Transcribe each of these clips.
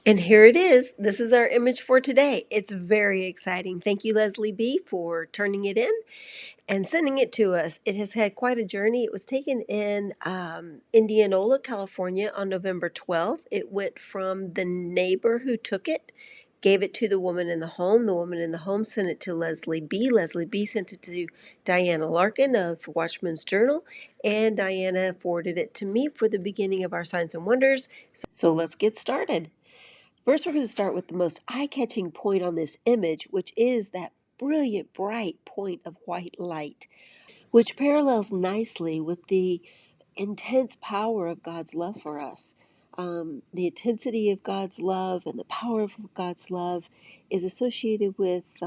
And here it is. This is our image for today. It's very exciting. Thank you, Leslie B., for turning it in and sending it to us. It has had quite a journey. It was taken in Indianola, California on November 12th. It went from the neighbor who took it, gave it to the woman in the home. The woman in the home sent it to Leslie B. Leslie B. sent it to Diana Larkin of Watchman's Journal, and Diana forwarded it to me for the beginning of our Signs and Wonders. So let's get started. First, we're going to start with the most eye-catching point on this image, which is that brilliant, bright point of white light, which parallels nicely with the intense power of God's love for us. The intensity of God's love and the power of God's love is associated with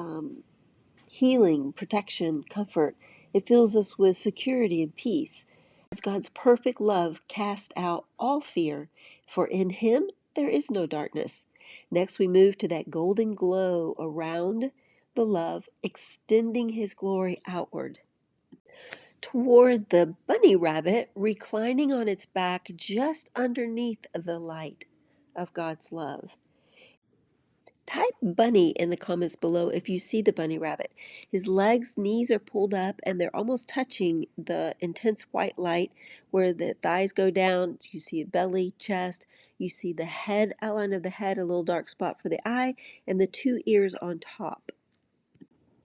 healing, protection, comfort. It fills us with security and peace. As God's perfect love casts out all fear, for in Him there is no darkness. Next, we move to that golden glow around the love, extending His glory outward toward the bunny rabbit reclining on its back just underneath the light of God's love. Type bunny in the comments below if you see the bunny rabbit. His legs, knees are pulled up and they're almost touching the intense white light where the thighs go down. You see a belly, chest. You see the head, outline of the head, a little dark spot for the eye, and the two ears on top.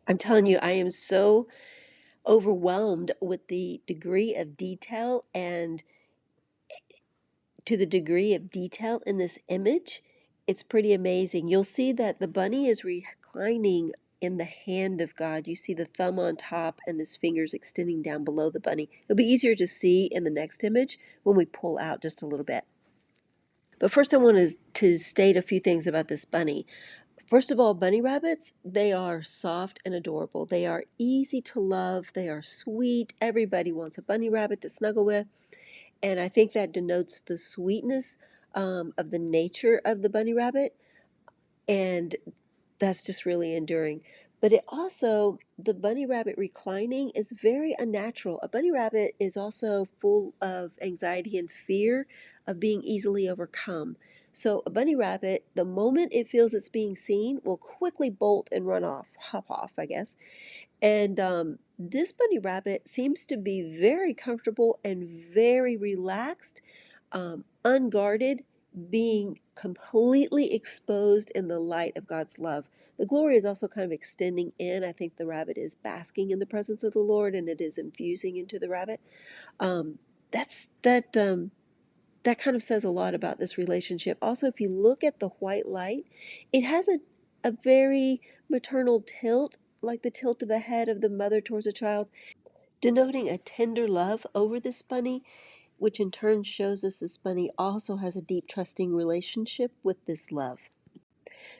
I'm telling you, I am so overwhelmed with the degree of detail and to the degree of detail in this image. It's pretty amazing. You'll see that the bunny is reclining in the hand of God. You see the thumb on top and his fingers extending down below the bunny. It'll be easier to see in the next image when we pull out just a little bit. But first I want to state a few things about this bunny. First of all, bunny rabbits, they are soft and adorable. They are easy to love. They are sweet. Everybody wants a bunny rabbit to snuggle with. And I think that denotes the sweetness of the nature of the bunny rabbit. And that's just really enduring. But it also, the bunny rabbit reclining is very unnatural. A bunny rabbit is also full of anxiety and fear of being easily overcome. So a bunny rabbit, the moment it feels it's being seen, will quickly bolt and run off, hop off, I guess. And this bunny rabbit seems to be very comfortable and very relaxed, unguarded, being completely exposed in the light of God's love. The glory is also kind of extending in. I think the rabbit is basking in the presence of the Lord, and it is infusing into the rabbit. Um, that's that. That kind of says a lot about this relationship. Also, if you look at the white light, it has a very maternal tilt, like the tilt of a head of the mother towards a child, denoting a tender love over this bunny, which in turn shows us this bunny also has a deep trusting relationship with this love.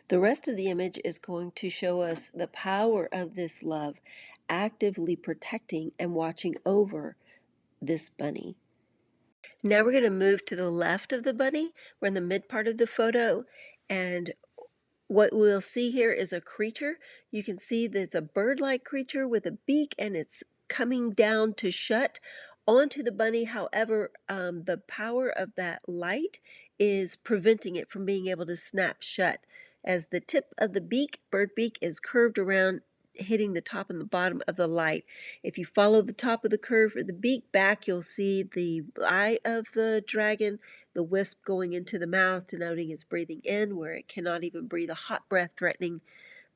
The rest of the image is going to show us the power of this love actively protecting and watching over this bunny. Now we're going to move to the left of the bunny. We're in the mid part of the photo, and what we'll see here is a creature. You can see that it's a bird-like creature with a beak, and it's coming down to shut onto the bunny. However, the power of that light is preventing it from being able to snap shut, as the tip of the beak, bird beak, is curved around, hitting the top and the bottom of the light. If you follow the top of the curve of the beak back, you'll see the eye of the dragon, the wisp going into the mouth, denoting its breathing in, where it cannot even breathe a hot breath, threatening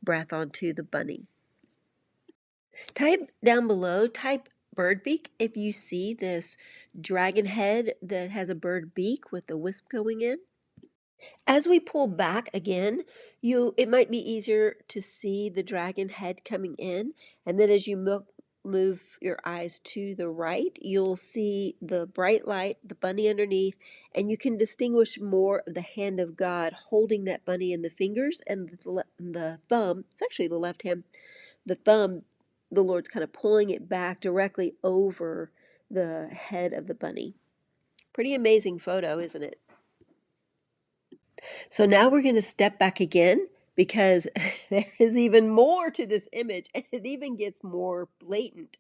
breath onto the bunny. Type down below, type bird beak if you see this dragon head that has a bird beak with the wisp going in. As we pull back again, it might be easier to see the dragon head coming in, and then as you move your eyes to the right, you'll see the bright light, the bunny underneath, and you can distinguish more of the hand of God holding that bunny in the fingers and the thumb. It's actually the left hand. The thumb, the Lord's kind of pulling it back directly over the head of the bunny. Pretty amazing photo, isn't it? So now we're going to step back again because there is even more to this image, and it even gets more blatant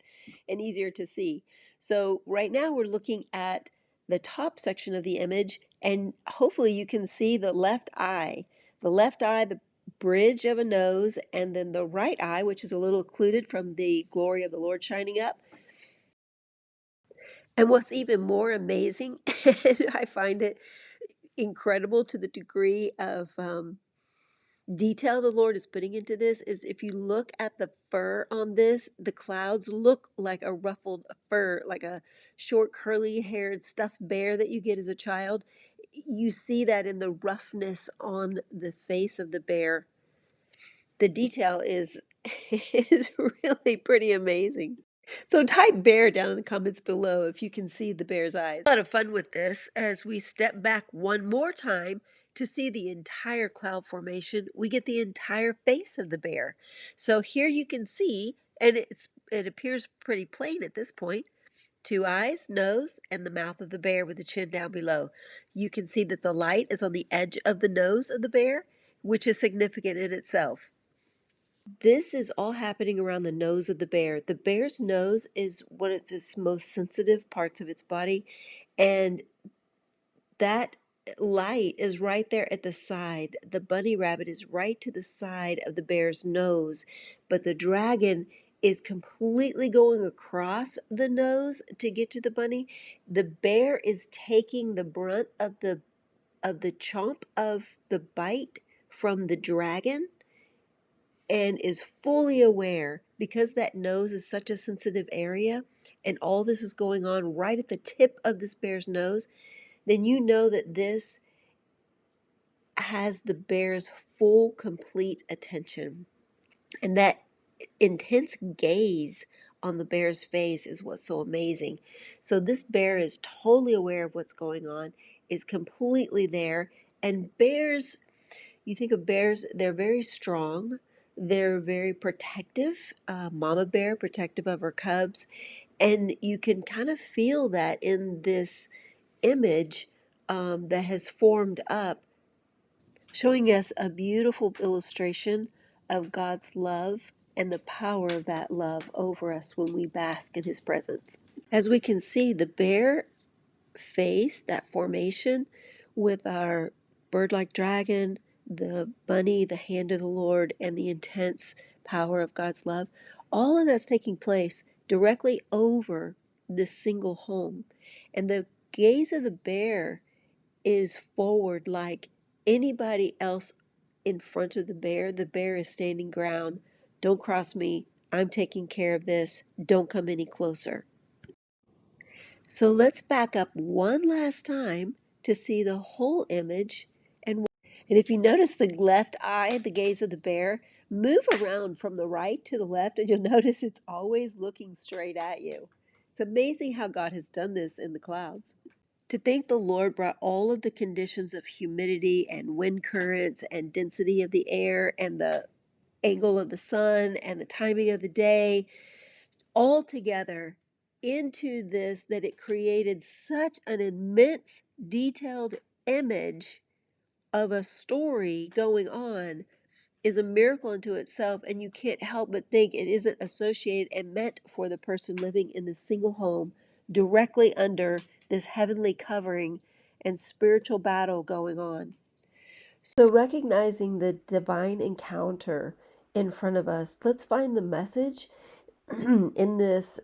and easier to see. So right now we're looking at the top section of the image, and hopefully you can see the left eye. The left eye, the bridge of a nose, and then the right eye, which is a little occluded from the glory of the Lord shining up. And what's even more amazing, and I find it incredible to the degree of detail the Lord is putting into this, is if you look at the fur on this, the clouds look like a ruffled fur, like a short, curly haired stuffed bear that you get as a child. You see that in the roughness on the face of the bear. The detail is is really pretty amazing. So type bear down in the comments below if you can see the bear's eyes. A lot of fun with this as we step back one more time to see the entire cloud formation. We get the entire face of the bear. So here you can see, and it appears pretty plain at this point, two eyes, nose, and the mouth of the bear with the chin down below. You can see that the light is on the edge of the nose of the bear, which is significant in itself. This is all happening around the nose of the bear. The bear's nose is one of its most sensitive parts of its body, and that light is right there at the side. The bunny rabbit is right to the side of the bear's nose, but the dragon is completely going across the nose to get to the bunny. The bear is taking the brunt of the chomp of the bite from the dragon and is fully aware, because that nose is such a sensitive area and all this is going on right at the tip of this bear's nose, then you know that this has the bear's full, complete attention. And that intense gaze on the bear's face is what's so amazing. So this bear is totally aware of what's going on, is completely there, and bears, you think of bears, they're very strong. They're very protective. Mama bear, protective of her cubs. And you can kind of feel that in this image that has formed up, showing us a beautiful illustration of God's love and the power of that love over us when we bask in His presence. As we can see, the bear face, that formation with our bird-like dragon, the bunny, the hand of the Lord, and the intense power of God's love, all of that's taking place directly over this single home. And the gaze of the bear is forward, like anybody else in front of the bear is standing ground. Don't cross me. I'm taking care of this. Don't come any closer. So let's back up one last time to see the whole image. And if you notice the left eye, the gaze of the bear, move around from the right to the left, and you'll notice it's always looking straight at you. It's amazing how God has done this in the clouds. To think the Lord brought all of the conditions of humidity and wind currents and density of the air and the angle of the sun and the timing of the day all together into this, that it created such an immense detailed image of a story going on, is a miracle unto itself, and you can't help but think it isn't associated and meant for the person living in this single home directly under this heavenly covering and spiritual battle going on. So recognizing the divine encounter in front of us, let's find the message in this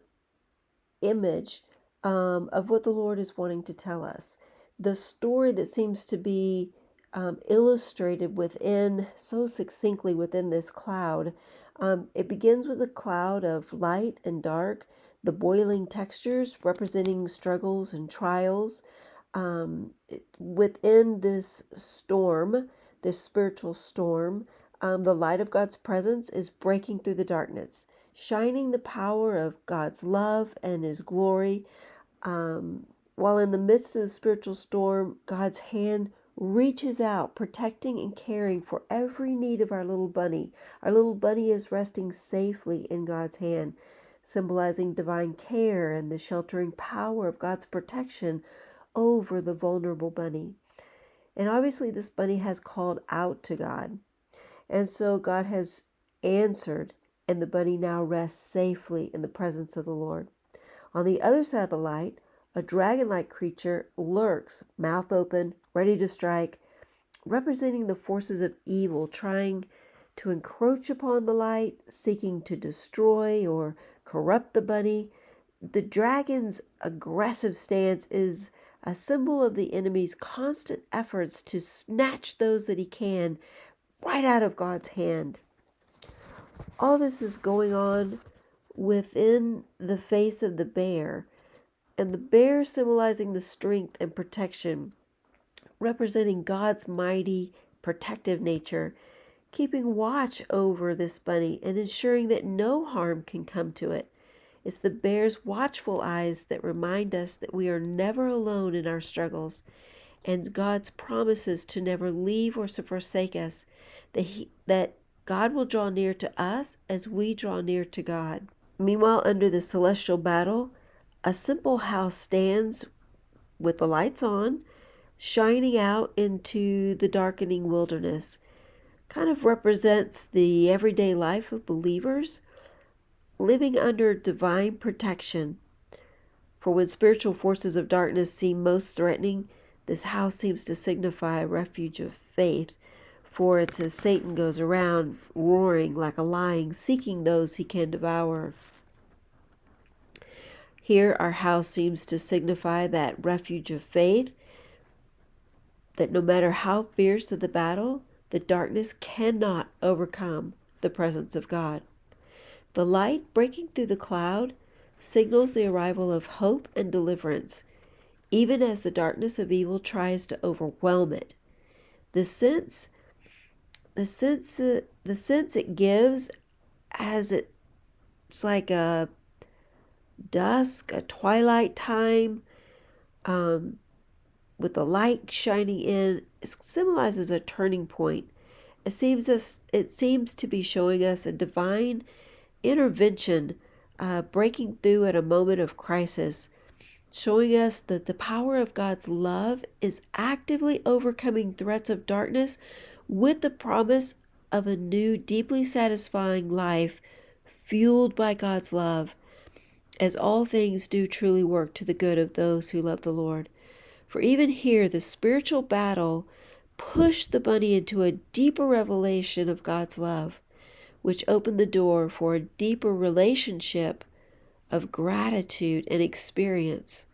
image of what the Lord is wanting to tell us. The story that seems to be illustrated within, so succinctly within this cloud. It begins with a cloud of light and dark, the boiling textures representing struggles and trials. Within this storm, this spiritual storm, the light of God's presence is breaking through the darkness, shining the power of God's love and His glory. While in the midst of the spiritual storm, God's hand reaches out, protecting and caring for every need of our little bunny. Our little bunny is resting safely in God's hand, symbolizing divine care and the sheltering power of God's protection over the vulnerable bunny. And obviously, this bunny has called out to God. And so God has answered, and the bunny now rests safely in the presence of the Lord. On the other side of the light A dragon-like creature lurks, mouth open, ready to strike, representing the forces of evil trying to encroach upon the light, seeking to destroy or corrupt the bunny. The dragon's aggressive stance is a symbol of the enemy's constant efforts to snatch those that he can right out of God's hand. All this is going on within the face of the bear, and the bear symbolizing the strength and protection, representing God's mighty protective nature, keeping watch over this bunny and ensuring that no harm can come to it. It's the bear's watchful eyes that remind us that we are never alone in our struggles, and God's promises to never leave or to forsake us, that God will draw near to us as we draw near to God. Meanwhile, under the celestial battle, a simple house stands with the lights on, shining out into the darkening wilderness. Kind of represents the everyday life of believers living under divine protection. For when spiritual forces of darkness seem most threatening, this house seems to signify a refuge of faith. For it says Satan goes around roaring like a lion, seeking those he can devour. Here our house seems to signify that refuge of faith, that no matter how fierce the battle, the darkness cannot overcome the presence of God. The light breaking through the cloud signals the arrival of hope and deliverance, even as the darkness of evil tries to overwhelm it. The sense it gives, as it's like a dusk, a twilight time, with the light shining in, symbolizes a turning point. It seems to be showing us a divine intervention, breaking through at a moment of crisis, showing us that the power of God's love is actively overcoming threats of darkness with the promise of a new, deeply satisfying life fueled by God's love, as all things do truly work to the good of those who love the Lord. For even here, the spiritual battle pushed the bunny into a deeper revelation of God's love, which opened the door for a deeper relationship of gratitude and experience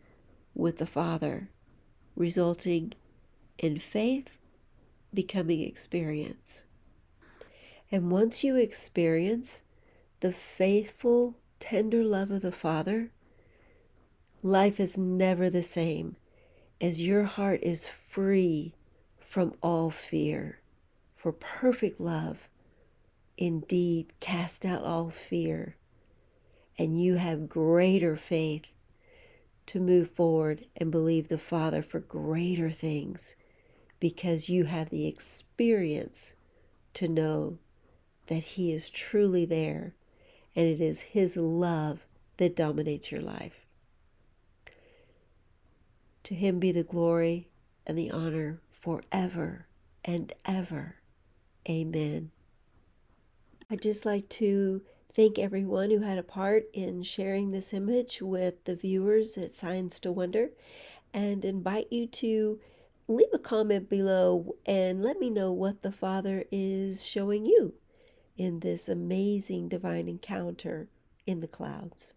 with the Father, resulting in faith becoming experience. And once you experience the faithful, tender love of the Father, life is never the same, as your heart is free from all fear. For perfect love indeed cast out all fear, and you have greater faith to move forward and believe the Father for greater things, because you have the experience to know that He is truly there, and it is His love that dominates your life. To Him be the glory and the honor forever and ever. Amen. I'd just like to thank everyone who had a part in sharing this image with the viewers at Signs to Wonder, and invite you to leave a comment below and let me know what the Father is showing you in this amazing divine encounter in the clouds.